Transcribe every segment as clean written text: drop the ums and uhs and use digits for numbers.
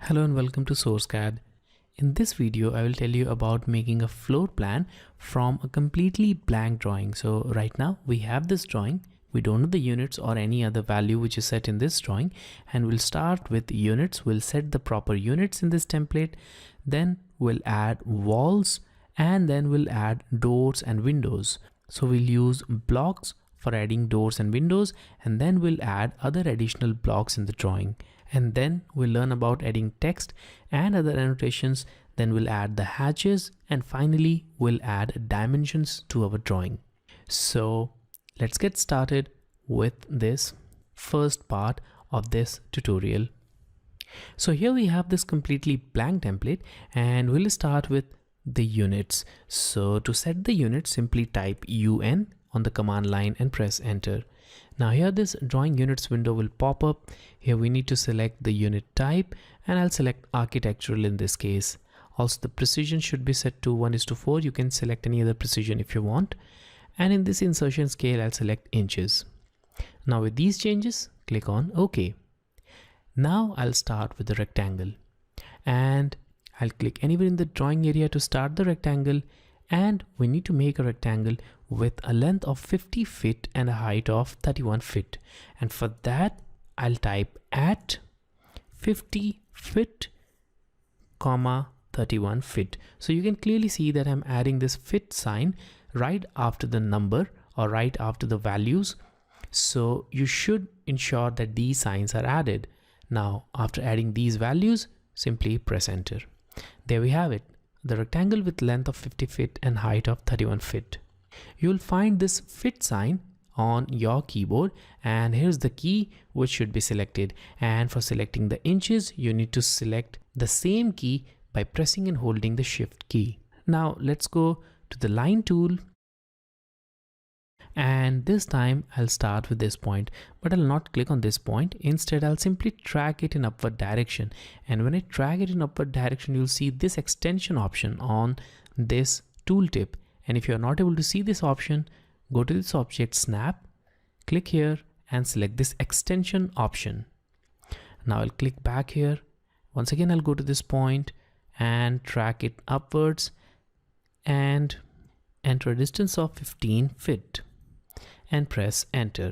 Hello and welcome to SourceCAD. In this video, I will tell you about making a floor plan from a completely blank drawing. So right now we have this drawing. We don't know the units or any other value which is set in this drawing, and we'll start with units. We'll set the proper units in this template. Then we'll add walls, and then we'll add doors and windows. So we'll use blocks for adding doors and windows, and then we'll add other additional blocks in the drawing. And then we'll learn about adding text and other annotations. Then we'll add the hatches, and finally we'll add dimensions to our drawing. So let's get started with this first part of this tutorial. So here we have this completely blank template, and we'll start with the units. So to set the unit, simply type UN on the command line and press enter. Now here this drawing units window will pop up. Here we need to select the unit type, and I'll select architectural in this case. Also the precision should be set to 1:4. You can select any other precision if you want. And in this insertion scale, I'll select inches. Now with these changes, click on OK. Now I'll start with the rectangle, and I'll click anywhere in the drawing area to start the rectangle. And we need to make a rectangle with a length of 50 feet and a height of 31 feet. And for that, I'll type at 50 feet, 31 feet. So you can clearly see that I'm adding this fit sign right after the number or right after the values. So you should ensure that these signs are added. Now, after adding these values, simply press enter. There we have it. The rectangle with length of 50 feet and height of 31 feet. You'll find this fit sign on your keyboard, and here's the key which should be selected. And for selecting the inches, you need to select the same key by pressing and holding the shift key. Now let's go to the line tool, and this time I'll start with this point, but I'll not click on this point. Instead, I'll simply drag it in upward direction. And when I drag it in upward direction, you'll see this extension option on this tooltip. And if you're not able to see this option, go to this object, snap, click here and select this extension option. Now I'll click back here. Once again, I'll go to this point and drag it upwards and enter a distance of 15 feet. And press enter.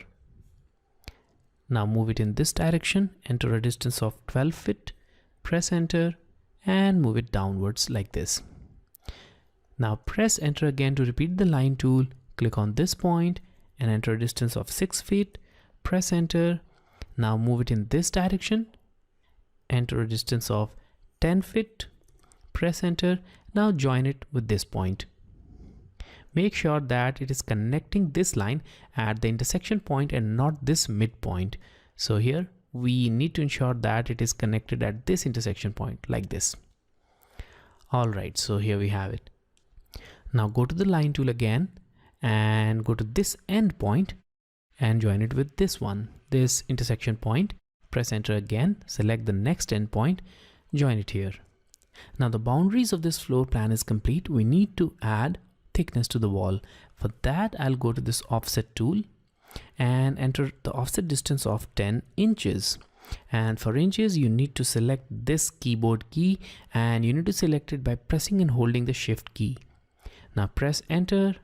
Now move it in this direction, enter a distance of 12 feet, press enter, and move it downwards like this. Now press enter again to repeat the line tool. Click on this point and enter a distance of 6 feet, press enter. Now move it in this direction, enter a distance of 10 feet, press enter. Now join it with this point. Make sure that it is connecting this line at the intersection point and not this midpoint. So here we need to ensure that it is connected at this intersection point like this. All right, so here we have it. Now go to the line tool again and go to this end point and join it with this one, this intersection point. Press enter again, select the next end point, join it here. Now the boundaries of this floor plan is complete. We need to add thickness to the wall. For that, I'll go to this offset tool and enter the offset distance of 10 inches. And for inches, you need to select this keyboard key, and you need to select it by pressing and holding the shift key. Now press enter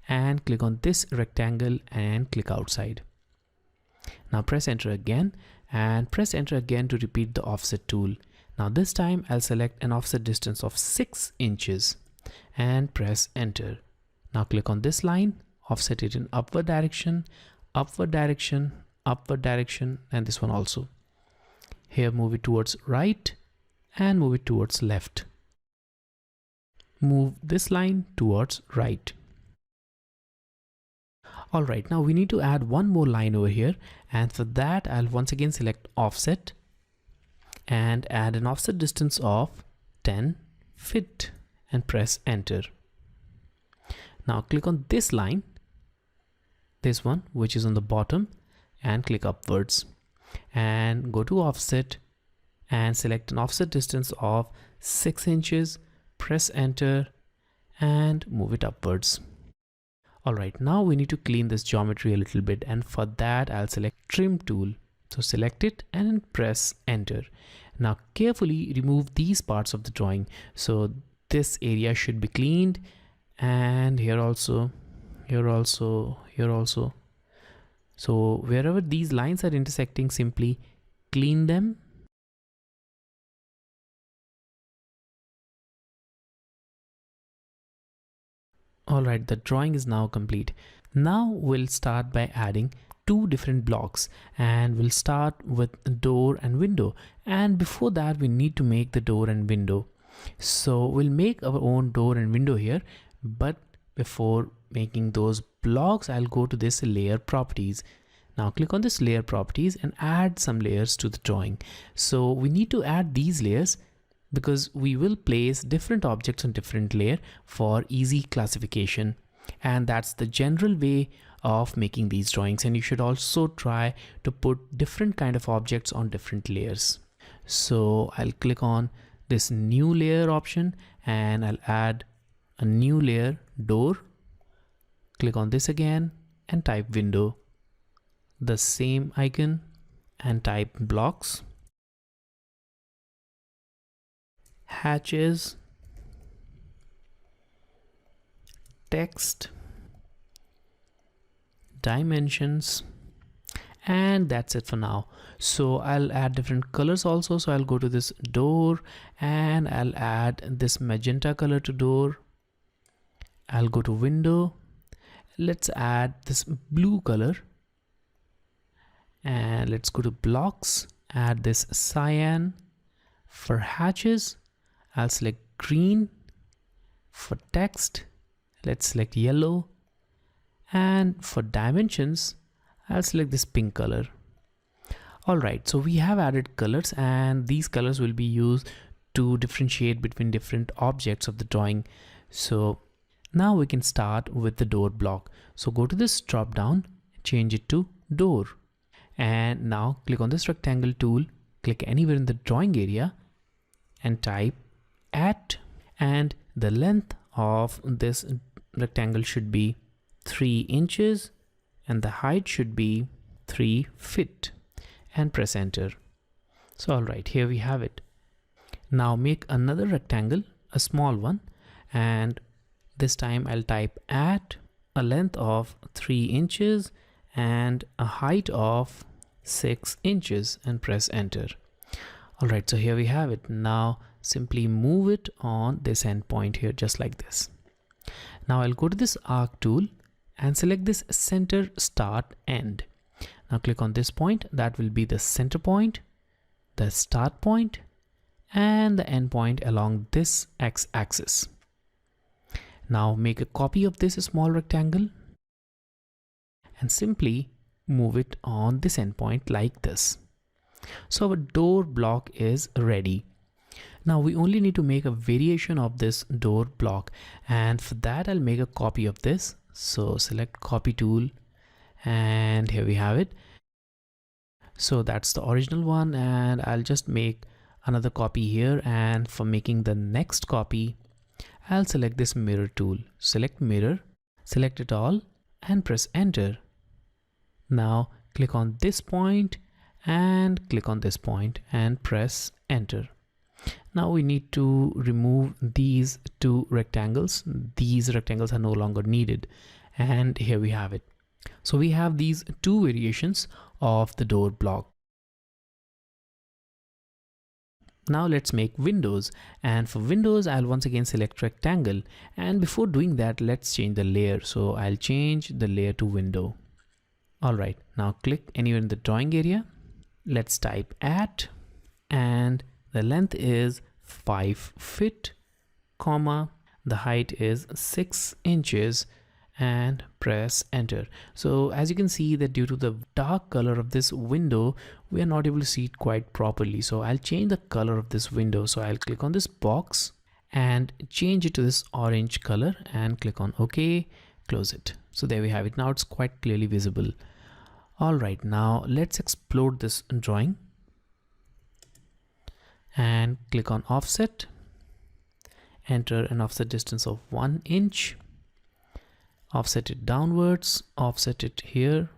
and click on this rectangle and click outside. Now press enter again and press enter again to repeat the offset tool. Now this time I'll select an offset distance of 6 inches. And press enter. Now click on this line, offset it in upward direction, upward direction, upward direction, and this one also. Here move it towards right and move it towards left. Move this line towards right. All right, now we need to add one more line over here, and for that I'll once again select offset and add an offset distance of 10 feet. And press enter. Now click on this line, this one which is on the bottom, and click upwards and go to offset and select an offset distance of 6 inches, press enter and move it upwards. All right, now we need to clean this geometry a little bit, and for that I'll select trim tool So select it and press enter. Now carefully remove these parts of the drawing. So this area should be cleaned, and here also, here also, here also. So wherever these lines are intersecting, simply clean them. Alright, the drawing is now complete. Now we'll start by adding two different blocks, and we'll start with door and window. And before that, we need to make the door and window. So we'll make our own door and window here, but before making those blocks, I'll go to this layer properties. Now click on this layer properties and add some layers to the drawing. So we need to add these layers because we will place different objects on different layer for easy classification. And that's the general way of making these drawings, and you should also try to put different kind of objects on different layers. So I'll click on this new layer option and I'll add a new layer, door. Click on this again and type window, the same icon, and type blocks, hatches, text, dimensions, and that's it for now. So I'll add different colors also. So I'll go to this door and I'll add this magenta color to door. I'll go to window. Let's add this blue color, and let's go to blocks, add this cyan. For hatches, I'll select green. For text, let's select yellow, and for dimensions, I'll select this pink color. Alright, so we have added colors, and these colors will be used to differentiate between different objects of the drawing. So now we can start with the door block. So go to this drop down, change it to door, and now click on this rectangle tool, click anywhere in the drawing area and type at, and the length of this rectangle should be 3 inches and the height should be 3 feet, and press enter. So alright, here we have it. Now make another rectangle, a small one, and this time I'll type at a length of 3 inches and a height of 6 inches, and press enter. Alright, so here we have it. Now simply move it on this endpoint here, just like this. Now I'll go to this arc tool and select this center start end. Now click on this point, that will be the center point, the start point, and the end point along this x-axis. Now make a copy of this small rectangle and simply move it on this endpoint like this. So our door block is ready. Now we only need to make a variation of this door block, and for that I'll make a copy of this. So select copy tool, and here we have it. So that's the original one, and I'll just make another copy here, and for making the next copy I'll select this mirror tool. Select mirror, select it all, and press enter. Now click on this point and click on this point and press enter. Now we need to remove these two rectangles. These rectangles are no longer needed, and here we have it. So we have these two variations of the door block. Now let's make windows, and for windows I'll once again select rectangle, and before doing that let's change the layer. So I'll change the layer to window. Alright, now click anywhere in the drawing area. Let's type at, and the length is 5 feet, comma, the height is 6 inches, and press enter. So as you can see that due to the dark color of this window, we are not able to see it quite properly. So I'll change the color of this window. So I'll click on this box and change it to this orange color and click on OK, close it. So there we have it. Now it's quite clearly visible. Alright, now let's explode this drawing and click on offset, enter an offset distance of 1 inch, offset it downwards, offset it here.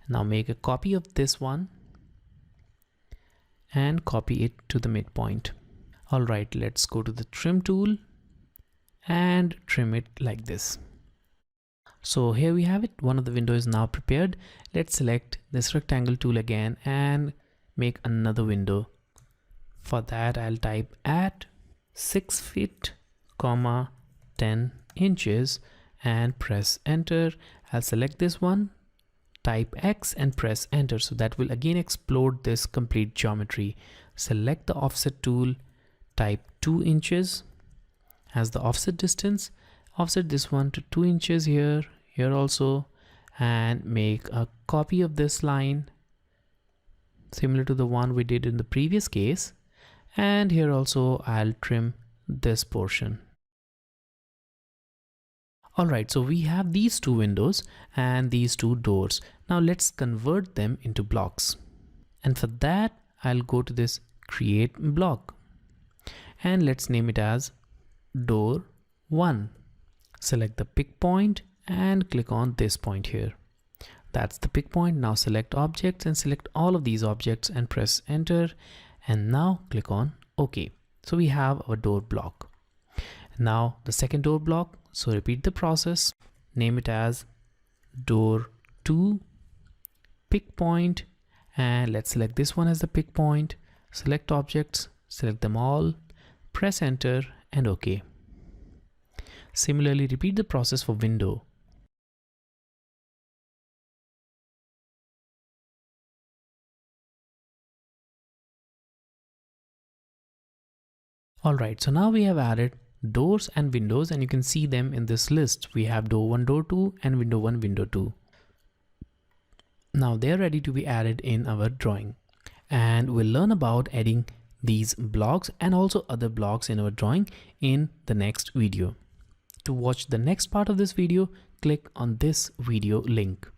Now make a copy of this one and copy it to the midpoint. All right, let's go to the trim tool and trim it like this. So here we have it. One of the windows is now prepared. Let's select this rectangle tool again and make another window. For that, I'll type at 6 feet, 10 inches and press enter. I'll select this one, type X and press enter. So that will again explode this complete geometry. Select the offset tool, type 2 inches as the offset distance. Offset this one to 2 inches here also, and make a copy of this line similar to the one we did in the previous case. And here also I'll trim this portion. Alright, so we have these two windows and these two doors. Now let's convert them into blocks. And for that, I'll go to this create block and let's name it as door 1. Select the pick point and click on this point here. That's the pick point. Now select objects and select all of these objects and press enter. And now click on OK. So we have our door block. Now the second door block. So repeat the process. Name it as door 2, pick point, and let's select this one as the pick point. Select objects, select them all, press enter and OK. Similarly, repeat the process for window. Alright, so now we have added doors and windows and you can see them in this list. We have door 1, door 2 and window 1, window 2. Now they are ready to be added in our drawing. And we'll learn about adding these blocks and also other blocks in our drawing in the next video. To watch the next part of this video, click on this video link.